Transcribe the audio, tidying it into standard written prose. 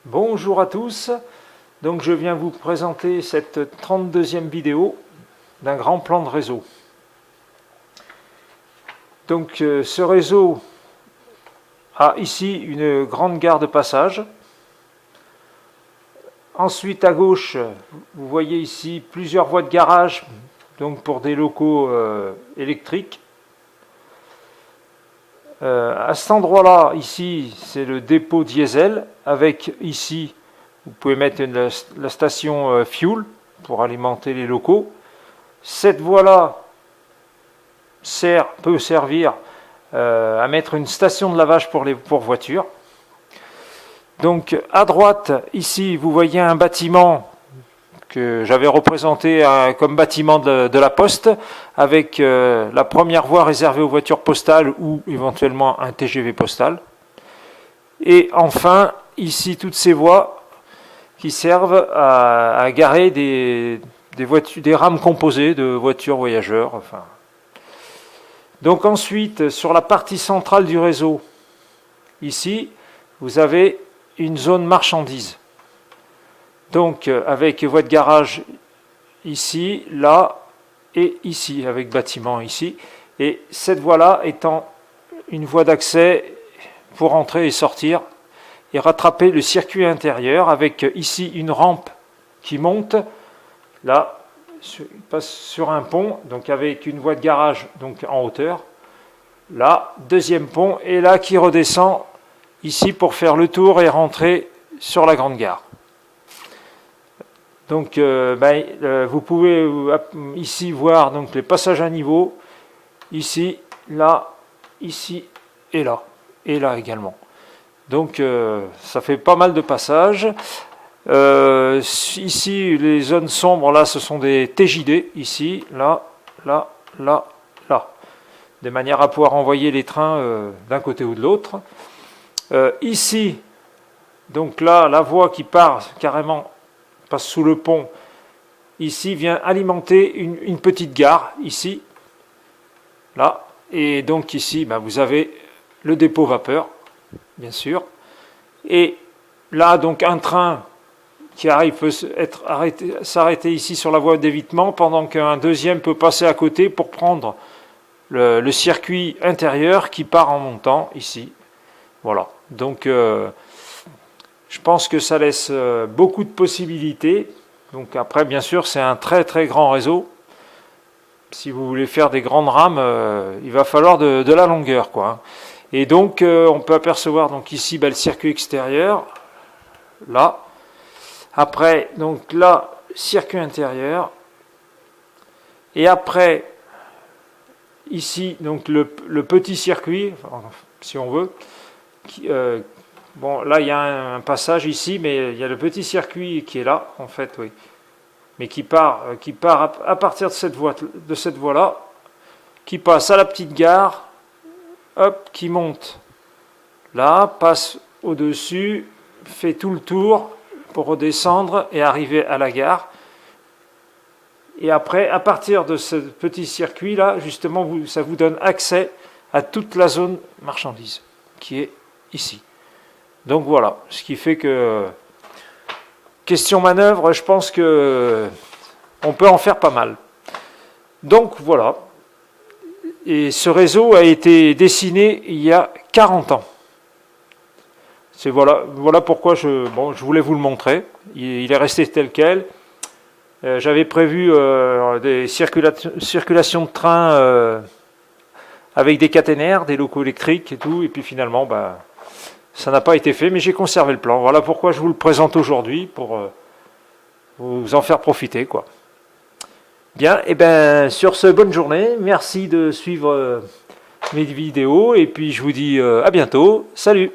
Bonjour à tous, donc je viens vous présenter cette 32e vidéo d'un grand plan de réseau. Donc ce réseau a ici une grande gare de passage. Ensuite à gauche, vous voyez ici plusieurs voies de garage donc pour des locaux électriques. À cet endroit-là, ici, c'est le dépôt diesel, avec ici, vous pouvez mettre la station fuel pour alimenter les locaux. Cette voie-là peut servir à mettre une station de lavage pour voitures. Donc à droite, ici, vous voyez un bâtiment que j'avais représenté comme bâtiment de la poste, avec la première voie réservée aux voitures postales ou éventuellement un TGV postal. Et enfin, ici, toutes ces voies qui servent à garer des rames composées de voitures voyageurs. Enfin. Donc ensuite, sur la partie centrale du réseau, ici, vous avez une zone marchandises. Donc avec voie de garage ici, là et ici, avec bâtiment ici. Et cette voie-là étant une voie d'accès pour entrer et sortir et rattraper le circuit intérieur avec ici une rampe qui monte, là, passe sur un pont, donc avec une voie de garage donc en hauteur. Là, deuxième pont, et là qui redescend ici pour faire le tour et rentrer sur la grande gare. Donc vous pouvez ici voir donc, les passages à niveau, ici, là, ici et là également. Donc ça fait pas mal de passages. Ici, les zones sombres, là, ce sont des TJD, ici, là, là, là, là, de manière à pouvoir envoyer les trains d'un côté ou de l'autre. Ici, donc là, la voie qui part carrément passe sous le pont, ici vient alimenter une petite gare, ici, là, et donc ici, vous avez le dépôt vapeur, bien sûr, et là, donc un train qui arrive peut s'arrêter ici sur la voie d'évitement, pendant qu'un deuxième peut passer à côté pour prendre le circuit intérieur qui part en montant, ici, voilà, donc je pense que ça laisse beaucoup de possibilités. Donc après, bien sûr, c'est un très très grand réseau. Si vous voulez faire des grandes rames, il va falloir de la longueur, quoi. Et donc, on peut apercevoir donc ici le circuit extérieur, là. Après, donc là, circuit intérieur. Et après, ici, donc le petit circuit, si on veut, bon, là, il y a un passage ici, mais il y a le petit circuit qui est là, en fait, oui. Mais qui part à partir de cette voie-là, qui passe à la petite gare, hop, qui monte là, passe au-dessus, fait tout le tour pour redescendre et arriver à la gare. Et après, à partir de ce petit circuit-là, justement, ça vous donne accès à toute la zone marchandise qui est ici. Donc voilà, ce qui fait que, question manœuvre, je pense que on peut en faire pas mal. Donc voilà, et ce réseau a été dessiné il y a 40 ans. Voilà pourquoi je voulais vous le montrer. Il est resté tel quel. J'avais prévu des circulations de trains avec des caténaires, des locaux électriques et tout, et puis finalement, ça n'a pas été fait, mais j'ai conservé le plan. Voilà pourquoi je vous le présente aujourd'hui, pour vous en faire profiter, quoi. Bien, et sur ce, bonne journée. Merci de suivre mes vidéos, et puis je vous dis à bientôt. Salut!